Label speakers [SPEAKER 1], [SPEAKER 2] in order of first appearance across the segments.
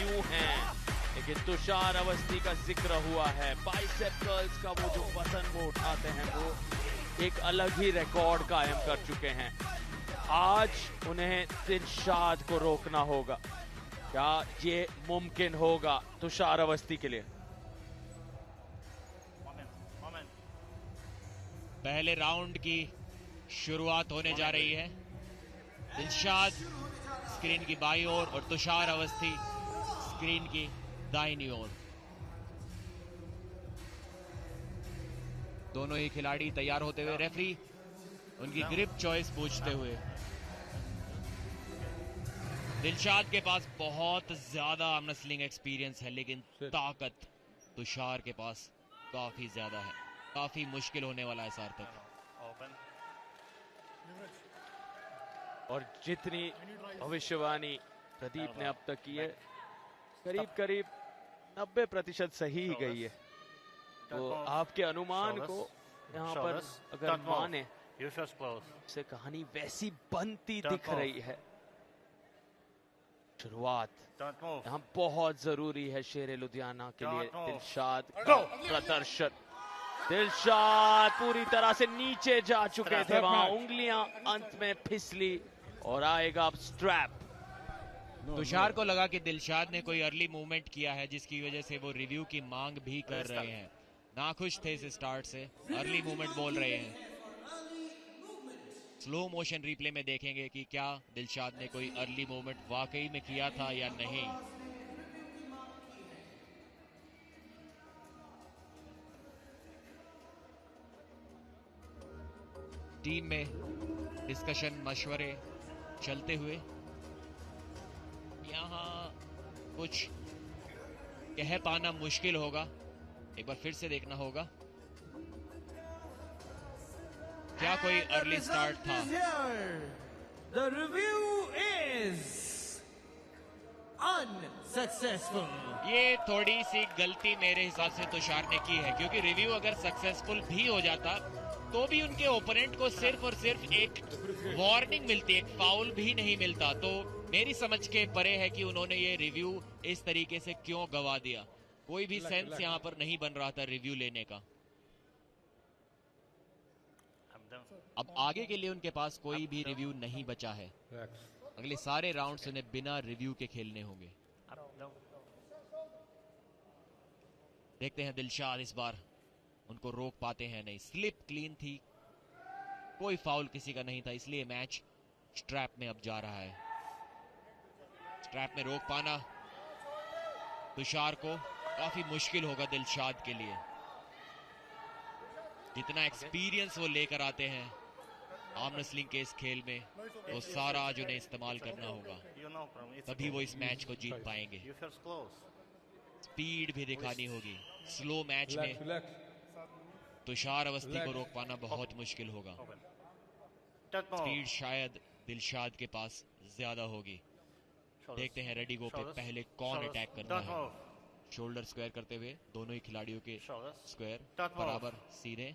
[SPEAKER 1] यूं हैं, लेकिन तुषार अवस्थी का जिक्र हुआ है। बाइसेप कर्ल्स का वो जो वजन वो उठाते हैं वो एक अलग ही रिकॉर्ड कायम कर चुके हैं। आज उन्हें दिलशाद को रोकना होगा। क्या ये मुमकिन होगा तुषार अवस्थी के लिए?
[SPEAKER 2] पहले राउंड की शुरुआत होने जा रही है। दिलशाद स्क्रीन की बाईं ओर और तुषार अवस्थी स्क्रीन की दाहिनी ओर। दोनों ही खिलाड़ी तैयार होते हुए, रेफरी उनकी ग्रिप चॉइस पूछते हुए। दिलशाद के पास बहुत ज्यादा आर्म रेसलिंग एक्सपीरियंस है, लेकिन ताकत तुषार के पास काफी ज्यादा है। काफी मुश्किल होने वाला है सार्थक।
[SPEAKER 1] और जितनी भविष्यवाणी प्रदीप ने अब तक की है, करीब करीब 90% सही ही गई है। तो आपके अनुमान को यहाँ पर अगर माने, से कहानी वैसी बनती दिख रही है। शुरुआत यहाँ बहुत जरूरी है शेरे लुधियाना के लिए। दिलशाद का प्रदर्शन, दिलशाद पूरी तरह से नीचे जा चुके थे, वहां उंगलियां अंत में फिसली और आएगा अब स्ट्रैप।
[SPEAKER 2] तुषार को लगा कि दिलशाद ने कोई अर्ली मूवमेंट किया है, जिसकी वजह से वो रिव्यू की मांग भी कर रहे हैं। नाखुश थे इस स्टार्ट से, अर्ली मूवमेंट बोल रहे हैं। स्लो मोशन रिप्ले में देखेंगे कि क्या दिलशाद ने कोई अर्ली मूवमेंट वाकई में किया था या नहीं। टीम में डिस्कशन मशवरे चलते हुए यहाँ कुछ कह पाना मुश्किल होगा। एक बार फिर से देखना होगा क्या कोई अर्ली स्टार्ट था।
[SPEAKER 3] The review is unsuccessful.
[SPEAKER 2] ये थोड़ी सी गलती मेरे हिसाब से तुषार ने की है, क्योंकि रिव्यू अगर सक्सेसफुल भी हो जाता तो भी उनके ओपोनेंट को सिर्फ और सिर्फ एक वार्निंग मिलती, एक फाउल भी नहीं मिलता। तो मेरी समझ के परे है कि उन्होंने ये रिव्यू इस तरीके से क्यों गवा दिया। कोई भी सेंस यहाँ पर नहीं बन रहा था रिव्यू लेने का। अब आगे के लिए उनके पास कोई भी रिव्यू नहीं बचा है। अगले सारे राउंड्स उन्हें बिना रिव्यू के खेलने होंगे। देखते हैं दिलशाद इस बार उनको रोक पाते हैं नहीं। स्लिप क्लीन थी, कोई फाउल किसी का नहीं था, इसलिए मैच स्ट्रैप में अब जा रहा है। स्ट्रैप में रोक पाना तुषार को काफी मुश्किल होगा दिलशाद के लिए। जितना एक्सपीरियंस वो लेकर आते हैं आर्म रेसलिंग के इस खेल में, वो सारा आज उन्हें इस्तेमाल करना होगा, तभी वो इस मैच को जीत पाएंगे। स्पीड भी दिखानी होगी। स्लो मैच में तुषार अवस्थी को रोक पाना बहुत मुश्किल होगा। स्पीड शायद दिलशाद के पास ज्यादा होगी। देखते हैं रेडी गो पे पहले कौन अटैक करता है। शोल्डर स्क्वायर करते हुए दोनों ही खिलाड़ियों के स्क्वायर बराबर सीधे।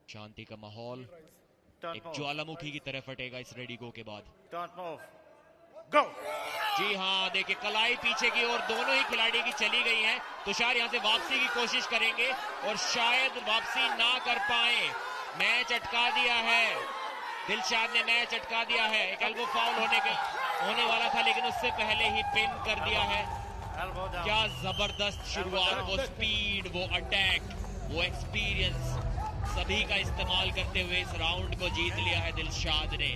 [SPEAKER 2] शांति का माहौल एक ज्वालामुखी की तरह फटेगा इस रेडी गो के बाद। जी हाँ, देखिए कलाई पीछे की ओर दोनों ही खिलाड़ी की चली गई है। तुषार यहाँ से वापसी की कोशिश करेंगे और शायद वापसी ना कर पाए। मैच अटका दिया है दिलशाद ने, मैच अटका दिया है। एक एल्बो फाउल होने वाला था, लेकिन उससे पहले ही पिन कर दिया है। क्या जबरदस्त शुरुआत, वो स्पीड, वो अटैक, वो एक्सपीरियंस, सभी का इस्तेमाल करते हुए इस राउंड को जीत लिया है दिलशाद ने।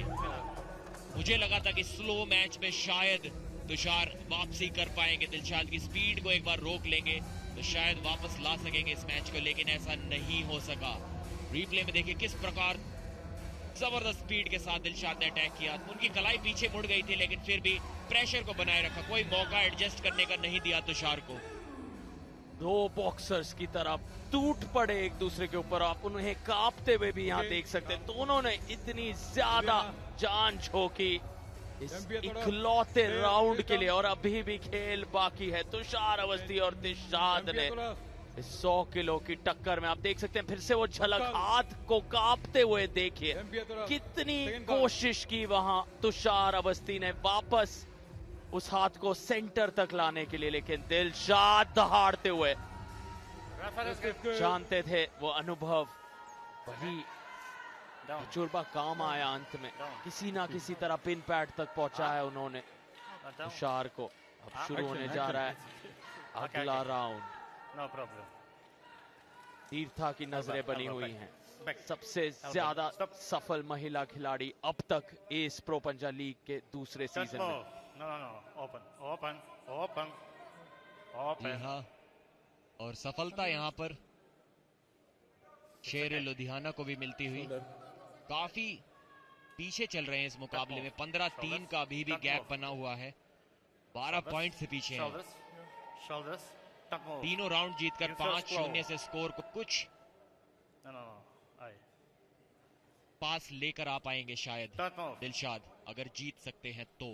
[SPEAKER 2] मुझे लगा था कि स्लो मैच में शायद तुषार वापसी कर पाएंगे, दिलशाद की स्पीड को एक बार रोक लेंगे तो शायद वापस ला सकेंगे इस मैच को, लेकिन ऐसा नहीं हो सका। रिप्ले में देखिए किस प्रकार जबरदस्त स्पीड के साथ दिलशाद ने अटैक किया। उनकी कलाई पीछे मुड़ गई थी, लेकिन फिर भी प्रेशर को बनाए रखा, कोई मौका एडजस्ट करने का नहीं दिया तुषार को।
[SPEAKER 1] दो बॉक्सर्स की तरह टूट पड़े एक दूसरे के ऊपर। आप उन्हें कांपते हुए भी यहाँ देख सकते हैं। दोनों ने इतनी ज्यादा जान झोंकी इस इकलौते राउंड के लिए, और अभी भी खेल बाकी है। तुषार अवस्थी और दिलशाद ने इस 100 किलो की टक्कर में आप देख सकते हैं फिर से वो झलक, हाथ को कांपते हुए देखिए कितनी कोशिश की वहां तुषार अवस्थी ने वापस उस हाथ को सेंटर तक लाने के लिए, लेकिन दिलशाद दहाड़ते हुए जानते थे वो अनुभव, वही तजुर्बा काम आया अंत में, किसी ना किसी तरह पिन पैड तक पहुंचाया उन्होंने तुषार को। अब शुरू होने जा रहा है अगला राउंड।
[SPEAKER 4] No problem.
[SPEAKER 1] तीर्था की नजरें बनी हुई हैं, सबसे ज्यादा सफल महिला खिलाड़ी अब तक एस प्रो पंजा लीग के दूसरे सीजन में।
[SPEAKER 4] No no no, open open open open.
[SPEAKER 2] हाँ, और सफलता यहाँ पर शेर लुधियाना को भी मिलती हुई। काफी पीछे चल रहे हैं इस मुकाबले में, 15-3 का अभी भी गैप बना हुआ है, 12 पॉइंट से पीछे हैं। तीनों राउंड जीतकर 5-0 से स्कोर को कुछ पास लेकर आ पाएंगे शायद दिलशाद, अगर जीत सकते हैं तो।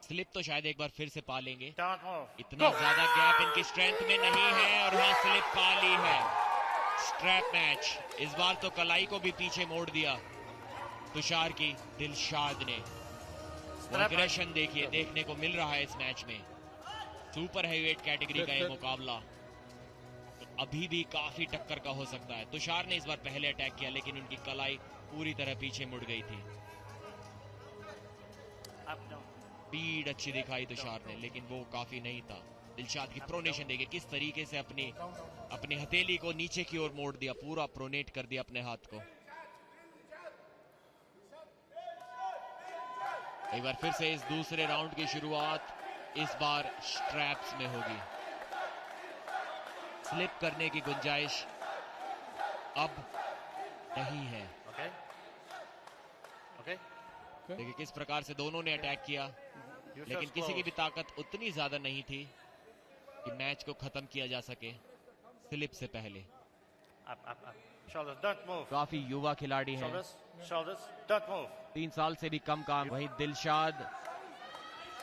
[SPEAKER 2] स्लिप तो शायद एक बार फिर से पा लेंगे, इतना ज्यादा गैप इनकी स्ट्रेंथ में नहीं है, और हाँ स्लिप पा ली है। स्ट्रैप मैच, इस बार तो कलाई को भी पीछे मोड़ दिया तुषार की दिलशाद ने। एग्रेशन देखिए, देखने को मिल रहा है इस मैच में। सुपर हैवीवेट कैटेगरी का ये मुकाबला अभी भी काफी टक्कर का हो सकता है। तुषार ने इस बार पहले अटैक किया, लेकिन उनकी कलाई पूरी तरह पीछे मुड़ गई थी। स्पीड अच्छी दिखाई तुषार ने, लेकिन वो काफी नहीं था। दिलशाद की प्रोनेशन देखिए, किस तरीके से अपनी हथेली को नीचे की ओर मोड़ दिया, पूरा प्रोनेट कर दिया अपने हाथ को। एक बार फिर से इस दूसरे राउंड की शुरुआत इस बार स्ट्रैप्स में होगी। स्लिप करने की गुंजाइश अब नहीं है। देखिए किस प्रकार से दोनों ने अटैक किया, लेकिन किसी की भी ताकत उतनी ज्यादा नहीं थी कि मैच को खत्म किया जा सके स्लिप से पहले। काफी युवा खिलाड़ी हैं, 3 साल से भी कम काम, वहीं दिलशाद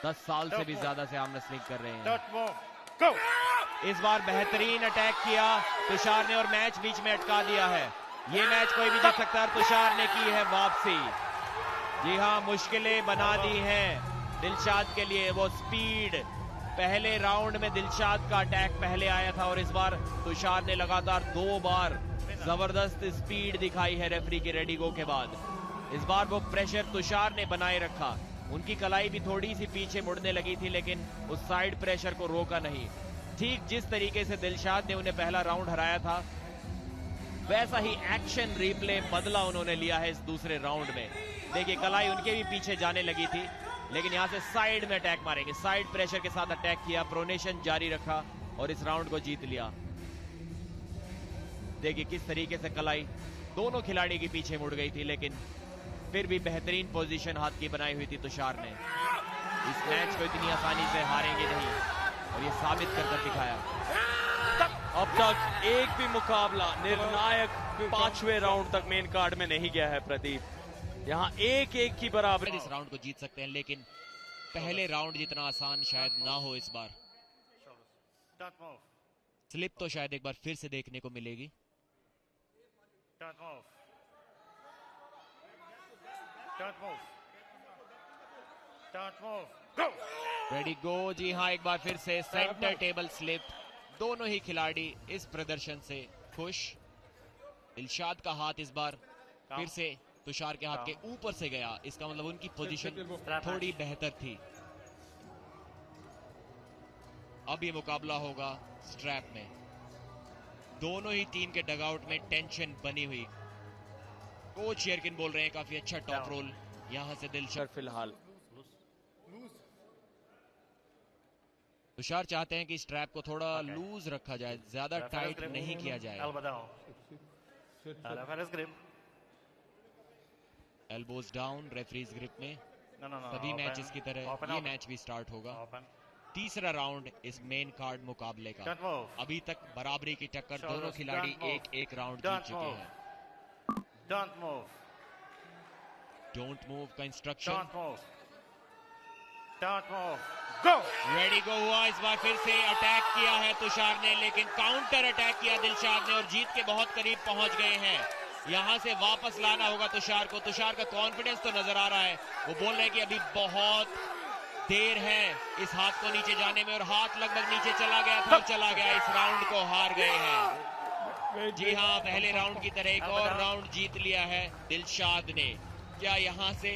[SPEAKER 2] 10 साल से भी ज्यादा से आर्म रेसलिंग कर रहे हैं। इस बार बेहतरीन अटैक किया तुषार ने और मैच बीच में अटका दिया है। ये मैच कोई भी जीत सकता है, तुषार ने की है वापसी। जी हाँ, मुश्किलें बना दी हैं दिलशाद के लिए वो स्पीड। पहले राउंड में दिलशाद का अटैक पहले आया था, और इस बार तुषार ने लगातार 2 बार जबरदस्त स्पीड दिखाई है रेफरी के रेडी गो के बाद। इस बार वो प्रेशर तुषार ने बनाए रखा, उनकी कलाई भी थोड़ी सी पीछे मुड़ने लगी थी, लेकिन उस साइड प्रेशर को रोका नहीं। ठीक जिस तरीके से दिलशाद ने उन्हें पहला राउंड हराया था, वैसा ही एक्शन रिप्ले बदला उन्होंने लिया है इस दूसरे राउंड में। देखिए कलाई उनके भी पीछे जाने लगी थी, लेकिन यहां से साइड में अटैक मारेंगे, साइड प्रेशर के साथ अटैक किया, प्रोनेशन जारी रखा और इस राउंड को जीत लिया। देखिए किस तरीके से कलाई दोनों खिलाड़ी के पीछे मुड़ गई थी, लेकिन फिर भी बेहतरीन पोजीशन हाथ की बनाई हुई थी तुषार ने। इस मैच को इतनी आसानी से हारेंगे नहीं, और ये साबित कर दिखाया। अब तक एक भी मुकाबला निर्णायक 5वें राउंड तक मेन कार्ड में नहीं गया है प्रदीप। यहाँ 1-1 की बराबरी। इस राउंड को जीत सकते हैं, लेकिन पहले राउंड जितना आसान शायद ना हो इस बार। स्लिप तो शायद एक बार फिर से देखने को मिलेगी। रेडी गो। जी हाँ, एक बार फिर से सेंटर टेबल स्लिप। दोनों ही खिलाड़ी इस प्रदर्शन से खुश। दिलशाद का हाथ इस बार फिर से तुषार के हाथ के ऊपर से गया, इसका मतलब उनकी पोजीशन थोड़ी बेहतर थी। अब ये मुकाबला होगा स्ट्रैप में। दोनों ही टीम के डगआउट में टेंशन बनी हुई। कोच यर्किन बोल रहे हैं काफी अच्छा टॉप रोल यहां से दिलशाद।
[SPEAKER 1] फिलहाल
[SPEAKER 2] तुषार चाहते हैं कि स्ट्रैप को थोड़ा लूज रखा जाए, ज्यादा टाइट नहीं किया जाए। एल्बोज डाउन रेफरीज ग्रिप में। सभी मैचेस की तरह ये मैच भी स्टार्ट होगा। तीसरा राउंड इस मेन कार्ड मुकाबले का। अभी तक बराबरी की टक्कर, दोनों खिलाड़ी 1-1 राउंड जीत चुके हैं। डोंट मूव का इंस्ट्रक्शन।
[SPEAKER 4] Go!
[SPEAKER 2] रेडी को हुआ, इस बार फिर से अटैक किया है तुषार ने, लेकिन काउंटर अटैक किया दिलशाद ने और जीत के बहुत करीब पहुंच गए हैं। यहां से वापस लाना होगा तुषार को। तुषार का कॉन्फिडेंस तो नजर आ रहा है, वो बोल रहे हैं कि अभी बहुत देर है इस हाथ को नीचे जाने में, और हाथ लगभग नीचे चला गया था, चला गया। इस राउंड को हार गए हैं। जी हाँ, पहले राउंड की तरह एक और राउंड जीत लिया है दिलशाद ने। क्या यहां से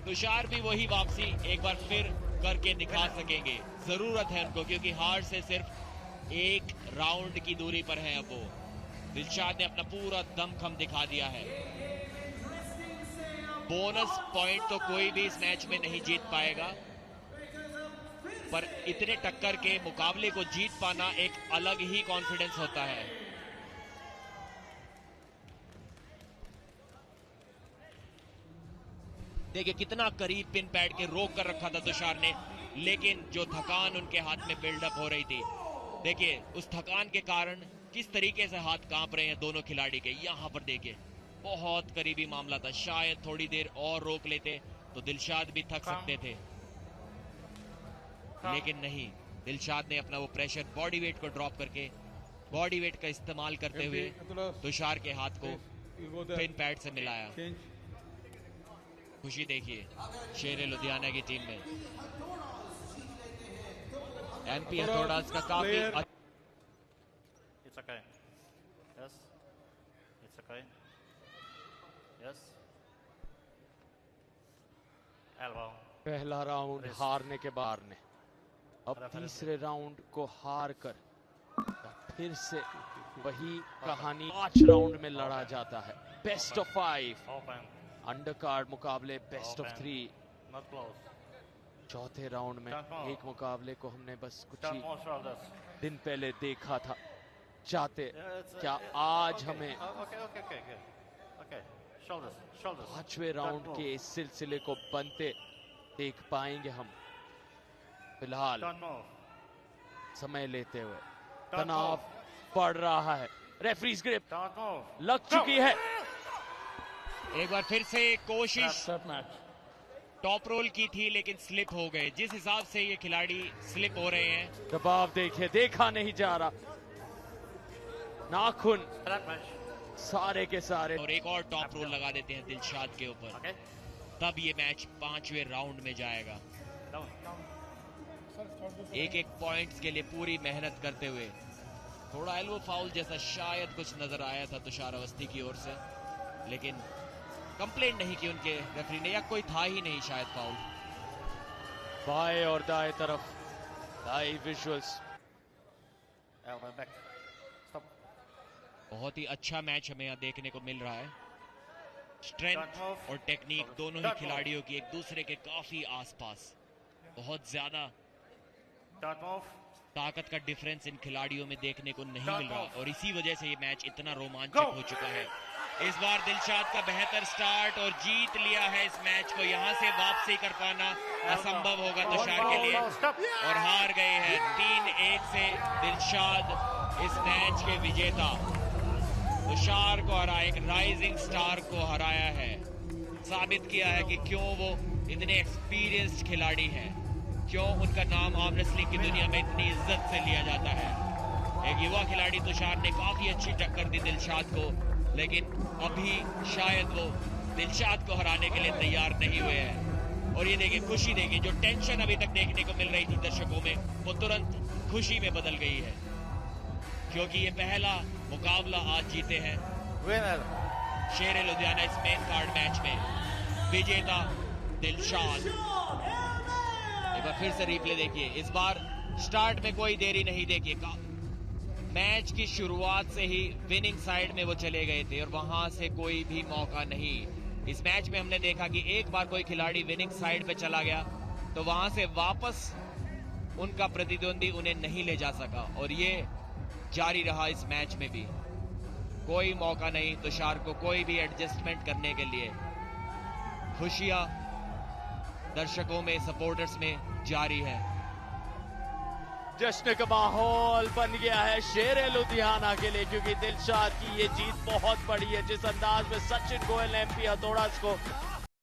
[SPEAKER 2] तुषार भी वही वापसी एक बार फिर करके दिखा सकेंगे? जरूरत है उनको, क्योंकि हार से सिर्फ एक राउंड की दूरी पर है अब वो। दिलशाद ने अपना पूरा दमखम दिखा दिया है। बोनस पॉइंट तो कोई भी इस मैच में नहीं जीत पाएगा, पर इतने टक्कर के मुकाबले को जीत पाना एक अलग ही कॉन्फिडेंस होता है। देखिए कितना करीब पिन पैड के रोक कर रखा था तुषार ने, लेकिन जो थकान उनके हाथ में बिल्डअप हो रही थी, देखिए उस थकान के कारण किस तरीके से हाथ कांप रहे हैं दोनों खिलाड़ी के। यहां पर देखिए बहुत करीबी मामला था, शायद थोड़ी देर और रोक लेते तो दिलशाद भी थक सकते थे, लेकिन नहीं। दिलशाद ने अपना वो प्रेशर बॉडी वेट को ड्रॉप करके, बॉडी वेट का इस्तेमाल करते हुए तुषार के हाथ को पिन पैड से मिलाया। खुशी देखिए शेर लुधियाना की टीम में। एमपी हथौड़ास का काफी
[SPEAKER 4] It's okay. Yes. It's okay. Yes. Elbow.
[SPEAKER 1] पहला राउंड हारने के बाद ने अब तीसरे राउंड को हार कर फिर से वही कहानी 5 राउंड में लड़ा जाता है। Best of 5
[SPEAKER 4] Open.
[SPEAKER 1] Under card मुकाबले बेस्ट ऑफ 3।
[SPEAKER 4] Not close.
[SPEAKER 1] चौथे राउंड में एक मुकाबले को हमने बस कुछ
[SPEAKER 4] Turn
[SPEAKER 1] ही
[SPEAKER 4] more shoulders.
[SPEAKER 1] दिन पहले देखा था। चाहते
[SPEAKER 4] Yeah, it's,
[SPEAKER 1] क्या
[SPEAKER 4] it's-
[SPEAKER 1] आज
[SPEAKER 4] okay.
[SPEAKER 1] हमें
[SPEAKER 4] Okay. Okay. Shoulders. Shoulders.
[SPEAKER 1] 5वें राउंड
[SPEAKER 4] Turn
[SPEAKER 1] के
[SPEAKER 4] move.
[SPEAKER 1] इस सिलसिले को बनते देख पाएंगे हम। फिलहाल
[SPEAKER 4] Turn move.
[SPEAKER 1] समय लेते हुए
[SPEAKER 4] Turn
[SPEAKER 1] तनाव
[SPEAKER 4] move.
[SPEAKER 1] बढ़ रहा है। Referees grip
[SPEAKER 4] Turn move.
[SPEAKER 1] लग चुकी है।
[SPEAKER 2] एक बार फिर से कोशिश
[SPEAKER 4] Step match.
[SPEAKER 2] टॉप रोल की थी, लेकिन स्लिप हो गए। जिस हिसाब से ये खिलाड़ी स्लिप हो रहे हैं,
[SPEAKER 1] दबाव देखिए, देखा नहीं जा रहा, नाखून
[SPEAKER 4] Step match.
[SPEAKER 1] सारे के सारे।
[SPEAKER 2] और एक और टॉप रोल लगा देते हैं दिलशाद के ऊपर,
[SPEAKER 4] Okay.
[SPEAKER 2] तब ये मैच 5वें राउंड में जाएगा।
[SPEAKER 4] Down. Down.
[SPEAKER 2] एक पॉइंट्स के लिए पूरी मेहनत करते हुए थोड़ा एल्बो फाउल जैसा शायद कुछ नजर आया था तुषार अवस्थी की ओर से, लेकिन कंप्लेंट नहीं की उनके रेफरी ने, या कोई था ही नहीं शायद फाउल।
[SPEAKER 1] बाएं और दाएं तरफ live visuals.
[SPEAKER 4] Elbow back. Stop.
[SPEAKER 2] बहुत ही अच्छा मैच हमें यहाँ देखने को मिल रहा है। स्ट्रेंथ और टेक्निक दोनों ही खिलाड़ियों की एक दूसरे के काफी आसपास, बहुत ज्यादा
[SPEAKER 4] Turn move.
[SPEAKER 2] ताकत का डिफरेंस इन खिलाड़ियों में देखने को नहीं मिल रहा, और इसी वजह से ये मैच इतना रोमांचक हो चुका है। इस बार दिलशाद का बेहतर स्टार्ट और जीत लिया है इस मैच को। यहां से वापसी कर पाना असंभव होगा तुषार के लिए, और हार गए हैं 3-1 से। दिलशाद इस मैच के विजेता तुषार को हराया, एक राइजिंग स्टार को हराया है। साबित किया है कि क्यों वो इतने एक्सपीरियंस्ड खिलाड़ी हैं, क्यों उनका नाम आर्म रेसलिंग की दुनिया में इतनी इज्जत से लिया जाता है। एक युवा खिलाड़ी तुषार ने काफी अच्छी टक्कर दी दिलशाद को, लेकिन अभी शायद वो दिलशाद को हराने के लिए तैयार नहीं हुए हैं। और ये देखिए खुशी, देखिए जो टेंशन अभी तक देखने को मिल रही थी दर्शकों में, वो तुरंत खुशी में बदल गई है, क्योंकि ये पहला मुकाबला आज जीते हैं।
[SPEAKER 4] Winner.
[SPEAKER 2] शेर लुधियाना इस मेन कार्ड मैच में विजेता दिलशाद। एक बार फिर से रिप्ले देखिए, इस बार स्टार्ट में कोई देरी नहीं। देखिए मैच की शुरुआत से ही विनिंग साइड में वो चले गए थे, और वहां से कोई भी मौका नहीं। इस मैच में हमने देखा कि एक बार कोई खिलाड़ी विनिंग साइड पे चला गया तो वहां से वापस उनका प्रतिद्वंदी उन्हें नहीं ले जा सका, और ये जारी रहा इस मैच में भी। कोई मौका नहीं तुषार को कोई भी एडजस्टमेंट करने के लिए। खुशियां दर्शकों में, सपोर्टर्स में जारी है।
[SPEAKER 1] जश्न का माहौल बन गया है शेर लुधियाना के लिए, क्योंकि दिलशाद की ये जीत बहुत बड़ी है। जिस अंदाज में सचिन गोयल ने एमपी हथौड़ास को